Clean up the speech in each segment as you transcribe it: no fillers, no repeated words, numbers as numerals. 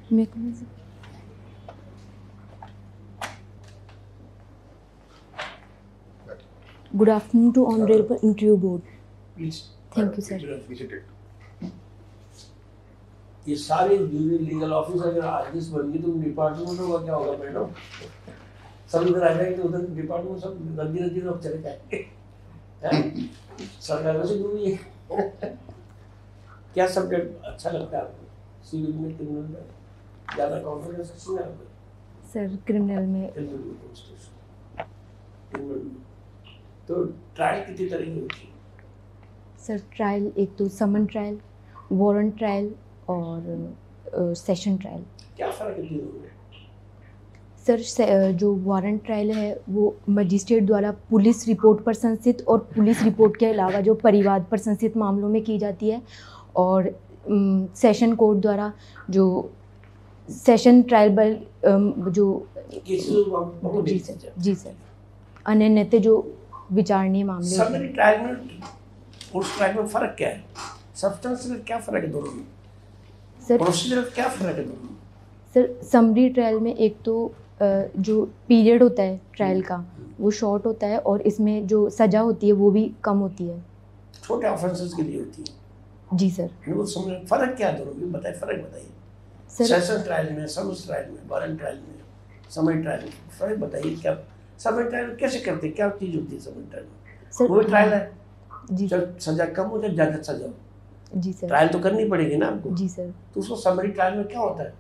Good afternoon to Honorable Interview Board. Please. Thank you, sir. ये सारे junior legal officer अगर RGS बन गए तो डिपार्टमेंट होगा क्या होगा मैडम? सब इधर आ जाएंगे तो उधर डिपार्टमेंट सब रद्दी लोग चले जाएंगे। सरकार वैसे दूरी है। क्या सब्जेक्ट अच्छा लगता है आपको? सिविल में, क्रिमिनल में ज़्यादा कॉन्फिडेंस किसमें आपको? सर क्रिमिनल में। तो ट्रायल कितनी तरह की होती है? सर ट्रायल एक तो समन ट्रायल, वारंट ट्रायल और सेशन ट्रायल। क्या फ़र्क है तीनों में? सर जो वारंट ट्रायल है वो मजिस्ट्रेट द्वारा पुलिस रिपोर्ट पर संस्थित और पुलिस रिपोर्ट के अलावा जो परिवाद पर संस्थित मामलों में की जाती है, और सेशन कोर्ट द्वारा जो सेशन ट्रायल जो जी सर अन्य जो विचारणीय मामले। समरी ट्रायल में उस ट्रायल में फ़र्क क्या है? सब्सटेंस में क्या फ़र्क है दोनों में? सर प्रोसीजर में क्या फ़र्क है दोनों में? सर समरी ट्रायल में एक तो जो पीरियड होता है ट्रायल का वो शॉर्ट होता है और इसमें जो सज़ा होती है वो भी कम होती है। छोटे ऑफेंसेस के लिए होती है। जी सर। वो समझ फ़र्क क्या है दोनों में? बताइए, फ़र्क बताइए। सेशन ट्रायल में, समन्स ट्रायल में, वारंट ट्रायल में, समरी ट्रायल में फ़र्क बताइए। क्या समरी ट्रायल कैसे करते हैं? क्या चीज़ होती है समरी ट्रायल में? सर वो ट्रायल है जी जब सज़ा कम हो, जब ज़्यादा सज़ा हो। जी सर। ट्रायल तो करनी पड़ेगी ना आपको। जी सर। तो उसको समरी ट्रायल में क्या होता है?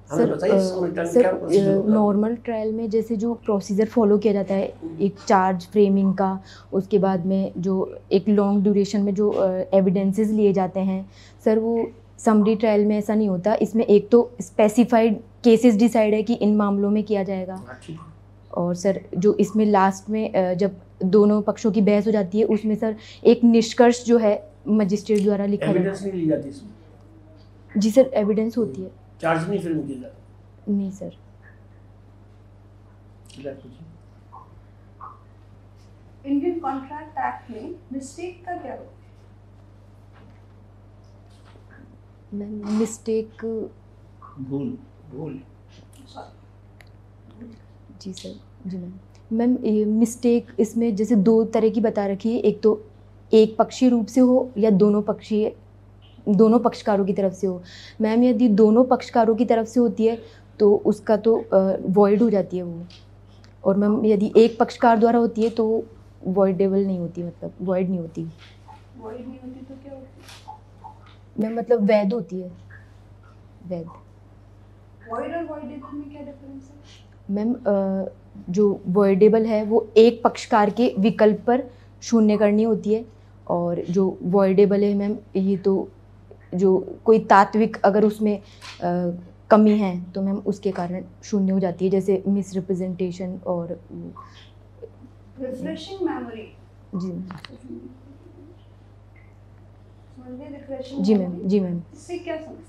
सर नॉर्मल ट्रायल में जैसे जो प्रोसीजर फॉलो किया जाता है, एक चार्ज फ्रेमिंग का, उसके बाद में जो एक लॉन्ग ड्यूरेशन में जो एविडेंसेस लिए जाते हैं, सर वो समरी ट्रायल में ऐसा नहीं होता। इसमें एक तो स्पेसिफाइड केसेस डिसाइड है कि इन मामलों में किया जाएगा, और सर जो इसमें लास्ट में जब दोनों पक्षों की बहस हो जाती है उसमें सर एक निष्कर्ष जो है मजिस्ट्रेट द्वारा लिखा जाता है। एविडेंस नहीं ली जाती इसमें? जी सर एविडेंस होती है। चार्ज नहीं फ्रेम किया जाता? नहीं सर। इंडियन कॉन्ट्रैक्ट एक्ट में मिस्टेक का क्या रोल है? मैम मिस्टेक भूल जी सर। जी मैम मिस्टेक इसमें जैसे दो तरह की बता रखी है, एक तो एक पक्षीय रूप से हो या दोनों पक्षकारों की तरफ से हो। मैम यदि दोनों पक्षकारों की तरफ से होती है तो उसका तो वॉइड हो जाती है वो, और मैम यदि एक पक्षकार द्वारा होती है तो वॉइडेबल नहीं होती, मतलब वॉइड नहीं होती। वॉइड नहीं होती तो क्या होती है? मैम मतलब वैध होती है, वैध। वॉइड और वॉइडेबल में क्या डिफरेंस है? मैम जो वॉइडेबल है वो एक पक्षकार के विकल्प पर शून्य करनी होती है, और जो वॉइडेबल है मैम ये तो जो कोई तात्विक अगर उसमें कमी है तो मैम उसके कारण शून्य हो जाती है, जैसे मिस रिप्रेजेंटेशन और रिफ्रेशिंग मेमोरी। जी मैम। जी मैम। इससे क्या समझते हैं?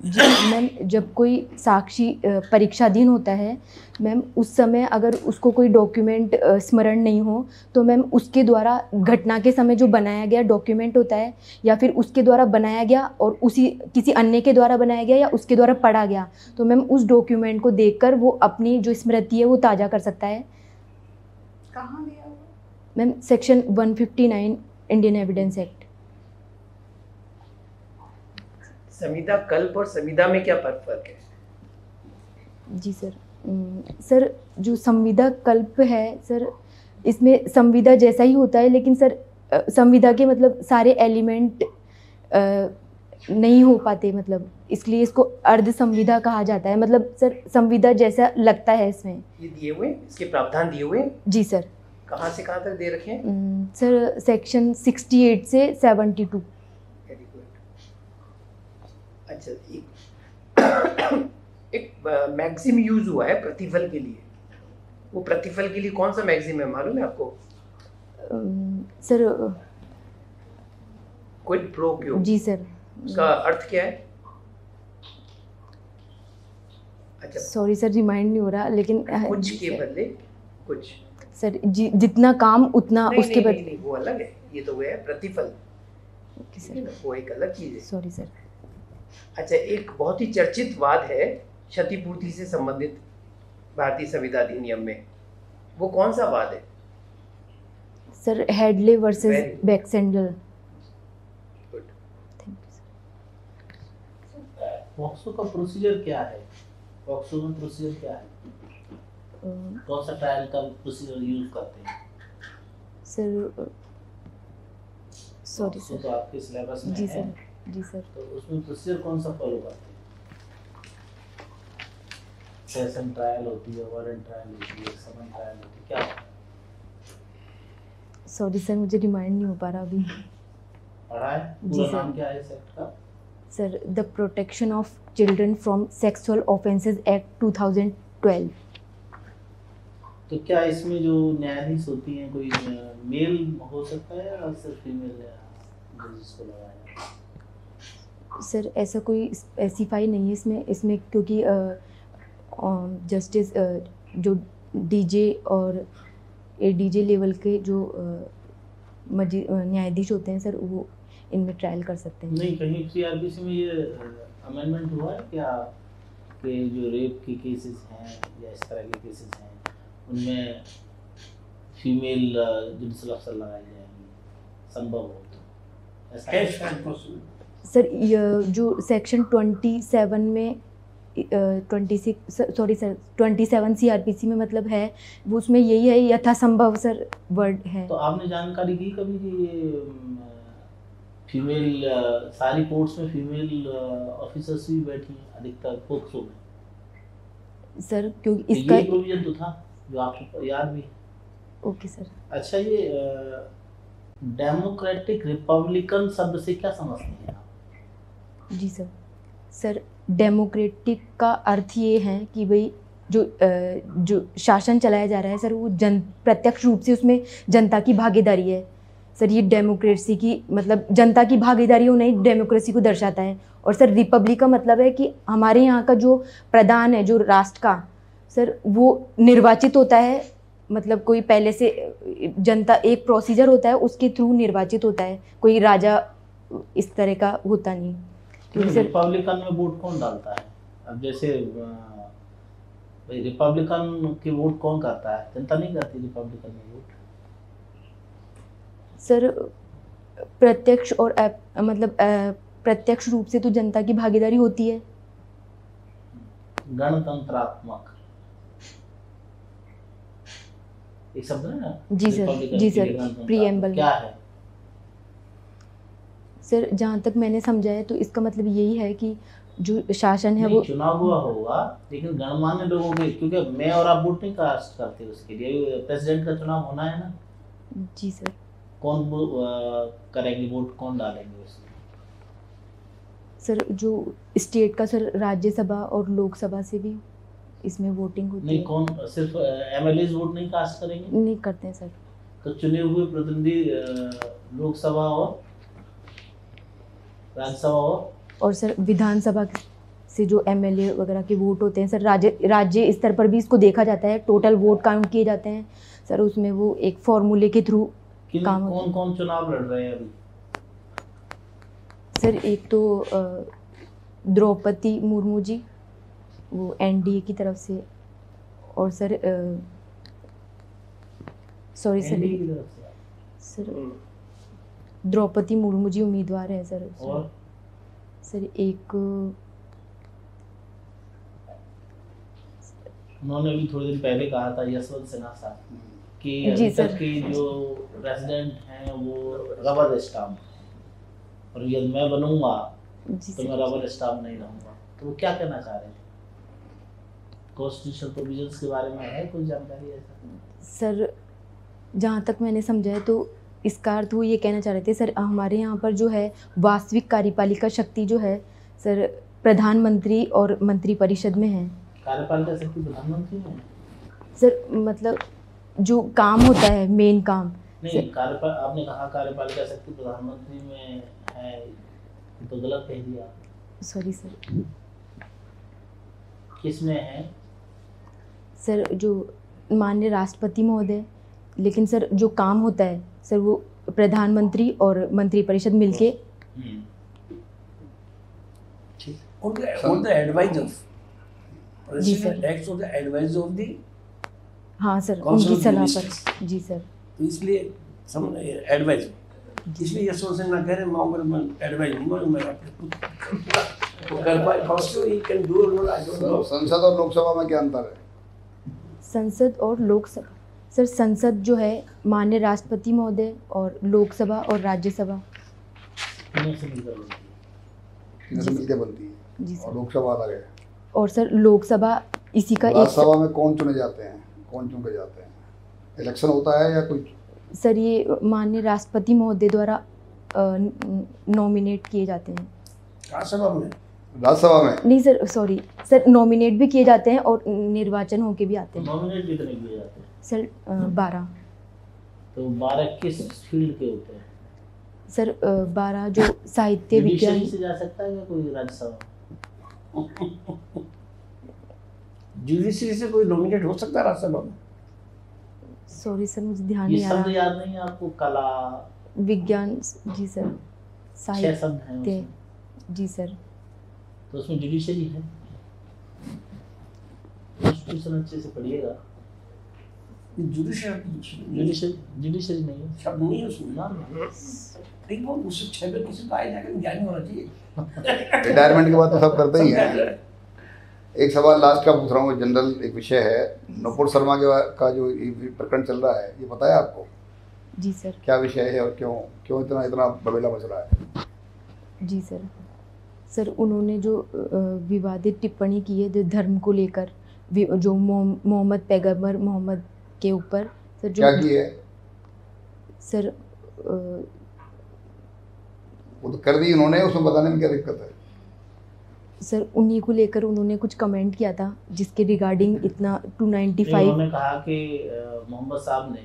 जी मैम जब कोई साक्षी परीक्षाधीन होता है मैम, उस समय अगर उसको कोई डॉक्यूमेंट स्मरण नहीं हो तो मैम उसके द्वारा घटना के समय जो बनाया गया डॉक्यूमेंट होता है, या फिर उसके द्वारा बनाया गया और उसी किसी अन्य के द्वारा बनाया गया या उसके द्वारा पढ़ा गया, तो मैम उस डॉक्यूमेंट को देखकर वो अपनी जो स्मृति है वो ताज़ा कर सकता है। कहाँ दिया हुआ? Ma'am section 159 Indian evidence act. संविदा कल्प और संविदा में क्या फर्क है? जी सर। सर जो संविदा कल्प है सर, इसमें संविदा जैसा ही होता है, लेकिन सर संविदा के मतलब सारे एलिमेंट नहीं हो पाते, मतलब इसलिए इसको अर्ध संविदा कहा जाता है। मतलब सर संविदा जैसा लगता है इसमें। ये दिए हुए इसके प्रावधान दिए हुए? जी सर। कहाँ से कहाँ तक दे रखे हैं? सर सेक्शन 68 से 72। अच्छा, एक मैक्सिम यूज हुआ है प्रतिफल के लिए, वो प्रतिफल के लिए कौन सा मैक्सिम है मालूम है आपको? Sir quid pro quo. जी सर। उसका अर्थ क्या है? अच्छा सॉरी सर रिमाइंड नहीं हो रहा, लेकिन कुछ के बदले कुछ। सर जितना काम उतना उसके बदले। नहीं, वो अलग है, ये तो वो है प्रतिफल। ओके सर, वो एक अलग चीज है। Sorry sir. अच्छा, एक बहुत ही चर्चित वाद है क्षतिपूर्ति से संबंधित भारतीय संविदा अधिनियम में, वो कौन सा वाद है? Sir Hadlee versus Very- Baxendale. Good. Thank you sir. POCSO का प्रोसीजर क्या है? पॉक्सो में प्रोसीजर क्या है? कौन सा ट्रायल का प्रोसीजर यूज करते हैं? Sir sorry POCSO sir. तो आपके सिलेबस में जी है, सर। जी सर। तो उसमें प्रोसीजर कौन सा फॉलो करते हैं? सेशन ट्रायल होती है, वारंट ट्रायल होती है, समन ट्रायल होती है, क्या होता है? सॉरी सर, मुझे रिमाइंड नहीं हो पा रहा अभी। पढ़ा है? जी पूरा सर। नाम क्या है इस एक्ट का? Sir the protection of children from sexual offences act 2012। तो क्या इसमें जो न्यायाधीश होती हैं कोई मेल हो सकता है या सिर्फ फीमेल जजेस को लगाया है? सर ऐसा कोई स्पेसिफाई नहीं है इसमें क्योंकि जस्टिस जो डीजे और एडीजे लेवल के जो न्यायाधीश होते हैं सर, वो इनमें ट्रायल कर सकते हैं। नहीं, कहीं सीआरपीसी में ये अमेंडमेंट हुआ है क्या कि जो रेप के केसेस हैं या इस तरह के केसेस हैं उनमें फीमेल जुडिशल अफसर लगाई जाएंगी, संभव हो तो ऐसा है? Cash fine possible. सर ये जो सेक्शन 27 में 27 सीआरपीसी में मतलब है वो, उसमें यही है यथासंभव सर वर्ड है। तो आपने जानकारी दी कभी कि ये फीमेल सारी कोर्ट्स में फीमेल ऑफिसर्स भी बैठी हैं अधिकतर पोक्सो में? सर क्योंकि तो इसका ये प्रोविजन तो था जो आपको याद भी है। Okay sir. अच्छा, ये डेमोक्रेटिक रिपब्लिकन शब्द से क्या समझते हैं आप? जी सर। सर डेमोक्रेटिक का अर्थ ये है कि भाई जो शासन चलाया जा रहा है सर, वो प्रत्यक्ष रूप से उसमें जनता की भागीदारी है सर। ये डेमोक्रेसी की मतलब जनता की भागीदारी उन्हें डेमोक्रेसी को दर्शाता है। और सर रिपब्लिक का मतलब है कि हमारे यहाँ का जो प्रधान है जो राष्ट्र का सर, वो निर्वाचित होता है, मतलब कोई पहले से जनता एक प्रोसीजर होता है उसके थ्रू निर्वाचित होता है, कोई राजा इस तरह का होता नहीं। क्योंकि सर रिपब्लिकन में वोट कौन डालता है? अब जैसे भाई रिपब्लिकन की वोट कौन करता है? जनता नहीं करती रिपब्लिकन में वोट। सर प्रत्यक्ष और मतलब प्रत्यक्ष रूप से तो जनता की भागीदारी होती है। गणतंत्रात्मक एक शब्द है ना? जी सर। रिपब्लिकन जी के लिए सर। गणतंत्रात्मक प्रीएम्बल क्या है? सर जहाँ तक मैंने समझा है तो इसका मतलब यही है कि जो शासन है नहीं, वो चुनाव हुआ होगा लेकिन गणमान्य लोगों के, क्योंकि मैं और आप वोट नहीं कास्ट करते उसके लिए, प्रेसिडेंट का चुनाव होना है ना। जी सर। कौन करेंगे वोट, कौन डालेंगे उसमें? सर जो स्टेट का सर राज्यसभा और लोकसभा से भी इसमें वोटिंग होती नहीं, है। कौन सिर्फ एमएलए वोट नहीं कास्ट करेंगे? नहीं करते हैं सर। तो चुने हुए प्रतिनिधि लोकसभा और राज्यसभा और सर विधानसभा से जो एमएलए वगैरह के वोट होते हैं सर, राज्य स्तर पर भी इसको देखा जाता है, टोटल वोट काउंट किए जाते हैं सर, उसमें वो एक फॉर्मूले के थ्रू काम होता है। कौन कौन चुनाव लड़ रहे हैं अभी? सर एक तो द्रौपदी मुर्मू जी, वो एनडीए की तरफ से, और सर सॉरी सर, एनडीए की तरफ से सर द्रौपदी मुर्मू जी उम्मीदवार है सर। और सर एक उन्होंने भी थोड़े दिन पहले कहा था यशवंत सिन्हा साहब कि जी अभी सर। तक के जो प्रेसिडेंट हैं वो रबर स्टाम्प हैं, और यदि मैं बनूंगा जी तो मैं सर। रबर स्टाम्प नहीं रहूंगा। तो वो क्या कहना चाह रहे थे? कॉन्स्टिट्यूशनल प्रोविजंस के बारे में है कुछ जानकारी ऐसा? सर जहाँ तक मैंने समझा है तो इसका अर्थ वो ये कहना चाह रहे थे सर, हमारे यहाँ पर जो है वास्तविक कार्यपालिका शक्ति जो है सर, प्रधानमंत्री और मंत्रिपरिषद में है। कार्यपालिका शक्ति प्रधानमंत्री में है? सर मतलब जो काम होता है मेन काम। नहीं, आपने कहा कार्यपालिका शक्ति प्रधानमंत्री में है, तो गलत कह दिया। Sorry sir. किस में है? सर जो माननीय राष्ट्रपति महोदय, लेकिन सर जो काम होता है सर वो प्रधानमंत्री और मंत्रिपरिषद मिलके। उनका ऑन द एडवाइस ऑफ जी sir. President acts on the advice of the हाँ सर, Council उनकी of सलाह Ministers। पर। जी सर। तो इसलिए सम एडवाइस, इसलिए यशवंत सिन्हा कह रहे हैं मैं एडवाइस नहीं करूँ, मैं अपने खुद कर पाए हाउ ही कैन डू और आई डोंट नो। संसद और लोकसभा में क्या अंतर है? संसद और लोकसभा, सर संसद जो है माननीय राष्ट्रपति महोदय, और लोकसभा और राज्यसभा तीनों से मिलकर बनती है। तीनों से मिलकर बनती है। जी सर। और लोकसभा अलग है। और सर लोकसभा इसी का एक राज्यसभा में कौन चुने जाते हैं, कौन चुन के जाते हैं? इलेक्शन होता है या कोई? सर ये माननीय राष्ट्रपति महोदय द्वारा नॉमिनेट किए जाते हैं। राज्यसभा में? राज्यसभा में नहीं सर, सॉरी सर, नॉमिनेट भी किए जाते हैं और निर्वाचन होके भी आते हैं। नॉमिनेट कितने किए जाते हैं? सर 12। तो 12 किस फील्ड के होते हैं? सर 12 जो साहित्य विज्ञान। जुडिशरी से जा सकता है या कोई राज्यसभा? जुडिशरी से कोई नॉमिनेट हो सकता है राज्यसभा में? सॉरी सर, मुझे ध्यान ये नहीं आ शब्द रहा। याद नहीं है आपको? कला, विज्ञान, जी सर। 6 शब्द हैं साहित्य, उसमें। जी सर। तो उसमें जुडिशरी है। कॉन्स्टिट्यूशन अच्छे से पढ़िएगा। जुडिशरी जुडिशरी नहीं है। शब्द नहीं है उसमें ना, ठीक, वो उससे 6 में किसी को आए जाकर ज्ञानी होना चाहिए। रिटायरमेंट के बाद तो सब करते ही हैं। एक सवाल लास्ट का पूछ रहा हूँ, जनरल एक विषय है, नुपुर शर्मा का जो प्रकरण चल रहा है, ये पता है आपको? जी सर। क्या विषय है और क्यों इतना बबेला मच रहा है? जी सर। सर उन्होंने जो विवादित टिप्पणी की है जो धर्म को लेकर, जो मोहम्मद पैगंबर मोहम्मद के ऊपर, सर जो क्या की है? सर वो तो कर दी उन्होंने, उसमें बताने में क्या दिक्कत है? सर उन्हीं को लेकर उन्होंने कुछ कमेंट किया था जिसके रिगार्डिंग इतना 295। उन्होंने कहा कि मोहम्मद साहब ने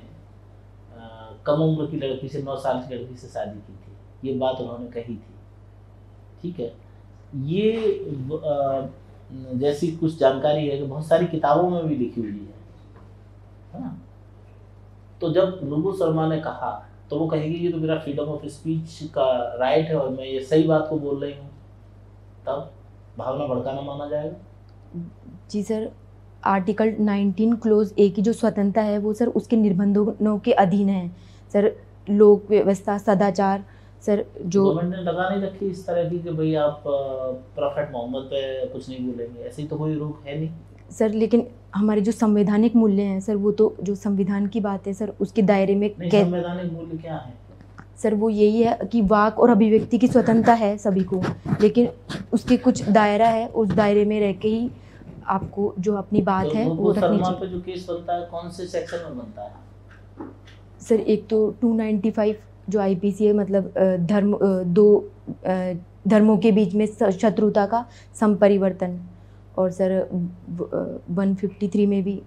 कम उम्र की लड़की से 9 साल की लड़की से शादी की थी, ये बात उन्होंने कही थी। ठीक है, ये जैसी कुछ जानकारी है कि बहुत सारी किताबों में भी लिखी हुई है ना। तो जब नुपुर शर्मा ने कहा तो वो कहेगी ये तो मेरा फ्रीडम ऑफ स्पीच का राइट है और मैं ये सही बात को बोल रही हूँ, तब भावना भड़काना माना जाएगा? जी सर, आर्टिकल 19 क्लोज ए की जो स्वतंत्रता है वो सर उसके निर्बंधों के अधीन है सर। लोक व्यवस्था, सदाचार, सर जो गवर्नमेंट ने लगा नहीं रखी इस तरह की कि भाई आप प्रोफेट मोहम्मद पे कुछ नहीं बोलेंगे, ऐसी तो कोई रोक है नहीं सर। लेकिन हमारे जो संवैधानिक मूल्य हैं सर, वो तो जो संविधान की बात है सर उसके दायरे में संवैधानिक मूल्य क्या है सर? वो यही है कि वाक और अभिव्यक्ति की स्वतंत्रता है सभी को, लेकिन उसके कुछ दायरा है, उस दायरे में रह के ही आपको जो अपनी बात तो है वो रखनी शर्मा चाहिए। पे जो केस बनता है कौन से सेक्शन में बनता है? सर एक तो 295 जो आईपीसी है, मतलब दो धर्मों के बीच में शत्रुता का संपरिवर्तन, और सर 153 में भी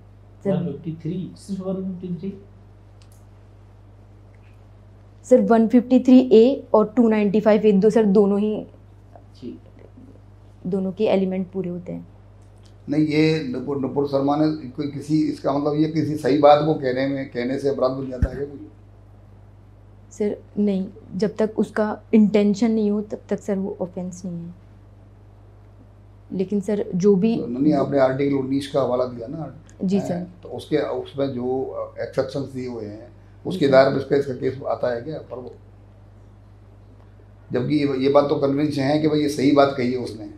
सर 153 सिर्फ 153 सर 153A और 295A दो सर, दोनों ही ठीक, दोनों के एलिमेंट पूरे होते हैं। नहीं, ये नुपुर शर्मा ने कोई किसी, इसका मतलब ये किसी सही बात को कहने से अपराध बन जाता है क्या कोई? सर नहीं, जब तक उसका इंटेंशन नहीं हो तब तक सर वो ऑफेंस नहीं है। लेकिन सर जो भी नहीं, आपने आर्टिकल 19 का हवाला दिया ना? जी सर। तो उसमें जो एक्सेप्शंस दिए हुए हैं उसके दायरे में इसका केस आता है क्या? पर वो जबकि ये बात तो कन्विंस है कि भाई ये सही बात कही है, उसने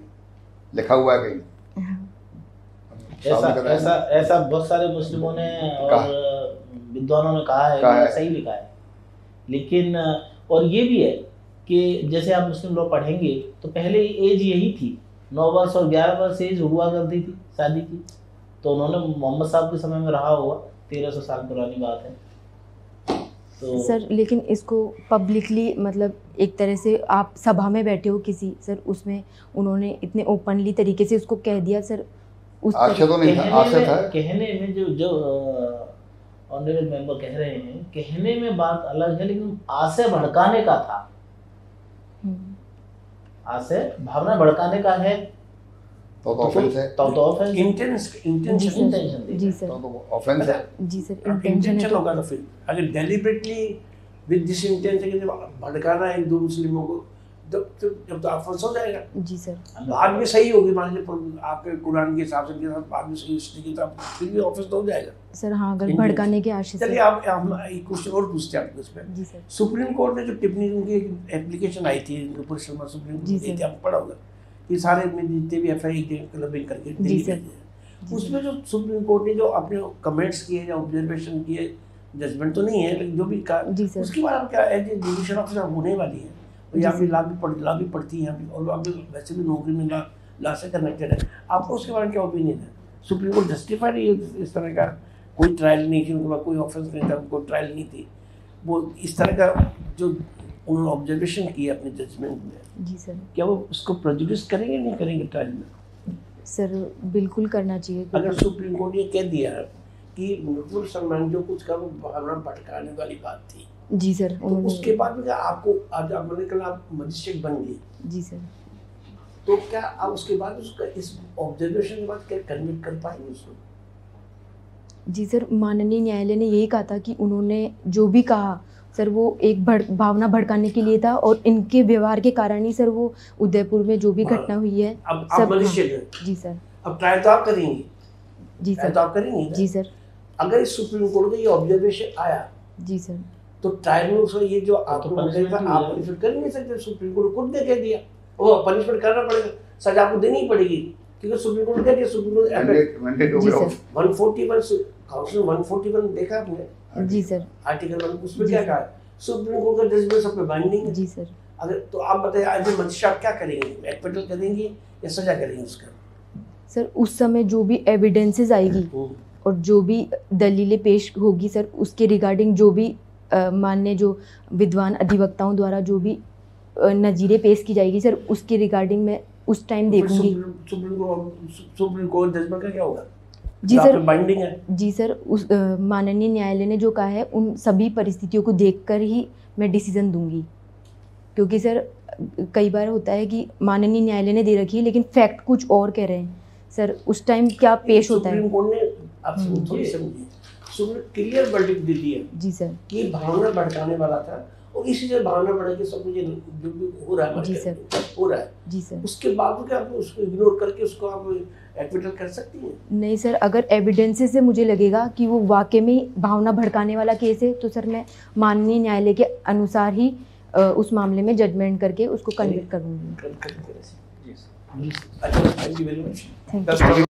लिखा हुआ है कहीं। ऐसा बहुत सारे मुस्लिमों ने और विद्वानों ने कहा है कि सही लिखा है। लेकिन और ये भी है कि जैसे आप मुस्लिम लॉ पढ़ेंगे तो पहले एज यही थी, 9 वर्ष और 11 वर्ष एज हुआ करती थी शादी की। तो उन्होंने मोहम्मद साहब के समय में रहा हुआ, 1300 साल पुरानी बात है। तो सर लेकिन इसको पब्लिकली, मतलब एक तरह से आप सभा में बैठे हो किसी सर, उसमें उन्होंने इतने ओपनली तरीके से उसको कह दिया सर। उस आशय तो नहीं था, आशय था कहने में जो ऑनरेबल मेंबर कह रहे हैं, कहने में बात अलग है, लेकिन आशय भड़काने का था। आशय भावना भड़काने का है तो ऑफेंस है। तो ऑफेंस, इंटेंशन जी सर, तो ऑफेंस है जी सर। इंटेंशन होगा तो फिर अगर डेलिबरेटली विद दिस इंटेंशन कि भड़काना है हिंदू मुस्लिमों को, जब तो आप फंस हो जाएगा। जी सर। बात भी सही होगी, मान लीजिए आपके कुरान के हिसाब से बात भी सही हिस्ट्री की, तो फिर भी ऑफिस तो हो जाएगा सर। हाँ, अगर भड़काने के आशय से। चलिए आप हम एक क्वेश्चन और पूछते हैं आपको इसमें। जी सर। सुप्रीम कोर्ट ने जो टिप्पणी, उनकी एप्लीकेशन आई थी नुपुर शर्मा, सुप्रीम जी कोर्ट सर। आपको पढ़ा होगा कि सारे में जितने भी FIR क्लबिंग करके दिल्ली भेजे हैं, उसमें जो सुप्रीम कोर्ट ने जो अपने कमेंट्स किए या ऑब्जर्वेशन किए, जजमेंट तो नहीं है लेकिन जो भी कहा, उसके बाद आप क्या एज ए जुडिशियल ऑफिसर होने वाली है, और यहाँ भी ला भी पढ़ती हैं अभी, और आप वैसे भी नौकरी में ला से कनेक्टेड है, आपको उसके बारे में क्या ओपिनियन है? सुप्रीम कोर्ट जस्टिफाइड इस तरह का कोई ट्रायल नहीं थी उनके पास, कोई ऑफेंस नहीं था, कोई ट्रायल नहीं थी, वो इस तरह का जो उन्होंने ऑब्जर्वेशन किया अपने जजमेंट में, जी सर, क्या वो उसको प्रेजुडिस करेंगे नहीं करेंगे ट्रायल में? सर बिल्कुल करना चाहिए। अगर सुप्रीम कोर्ट ये कह दिया कि नुपुर शर्मा जो कुछ का वो भावना भटकाने वाली बात थी, जी सर, तो उसके बाद में क्या आपको आज आप मैंने कल आप मजिस्ट्रेट बन गए, जी सर, तो क्या आप उसके बाद उसका इस ऑब्जर्वेशन के बाद क्या कन्विक्ट कर पाएंगे उसको? जी सर, माननीय न्यायालय ने यही कहा था कि उन्होंने जो भी कहा सर वो एक भावना भड़काने के लिए था, और इनके व्यवहार के कारण ही सर वो उदयपुर में जो भी घटना हुई है अब सब। मजिस्ट्रेट हैं। जी सर। अब ट्रायल तो आप करेंगे? जी सर। तो आप करेंगे? जी सर। अगर इस सुप्रीम कोर्ट का ये ऑब्जर्वेशन आया, जी सर, तो ट्रायल में उसको ये जो आप पनिशमेंट कर नहीं सकते, सुप्रीम कोर्ट खुद ने कह दिया वो पनिशमेंट करना पड़ेगा, सजा आपको देनी ही पड़ेगी, क्योंकि सुप्रीम कोर्ट कह दिया, सुप्रीम कोर्ट 141 काउंसिल 141 देखा आपने? जी सर, आर्टिकल 1 उसमें क्या कहा है? सुप्रीम कोर्ट का जजमेंट सब पे बाइंडिंग है। जी सर। अगर तो आप बताइए आज मजिस्ट्रेट क्या करेंगे, एक्विटल करेंगे या सजा करेंगे उसका? सर उस समय जो भी एविडेंसेस आएगी और जो भी दलीलें पेश होगी सर, उसके रिगार्डिंग जो भी मान्य जो विद्वान अधिवक्ताओं द्वारा जो भी नज़ीरें पेश की जाएगी सर, उसके रिगार्डिंग मैं उस टाइम देखूंगी। सुप्रीम कोर्ट जजमेंट का क्या होगा? जी सर, बाइंडिंग है। जी सर, उस माननीय न्यायालय ने जो कहा है उन सभी परिस्थितियों को देखकर ही मैं डिसीजन दूंगी, क्योंकि सर कई बार होता है कि माननीय न्यायालय ने दे रखी है लेकिन फैक्ट कुछ और कह रहे हैं सर, उस टाइम क्या पेश होता है? सुप्रीम कोर्ट ने आप थोड़ी समझिए, सुप्रीम क्लियर वर्डिक्ट दे दिया जी सर, कि भावना भड़काने वाला था, और इसी से भावना बढ़ा के सब कुछ जो भी हो रहा है जी सर, हो रहा है। जी सर। उसके बाद क्या आप उसको इग्नोर करके उसको आप एक्विटल कर सकती हैं? नहीं सर, अगर एविडेंसेस से मुझे लगेगा कि वो वाकई में भावना भड़काने वाला केस है, तो सर मैं माननीय न्यायालय के अनुसार ही उस मामले में जजमेंट करके उसको कन्विक्ट करूँगी। अच्छा, thank you very much. Thank you.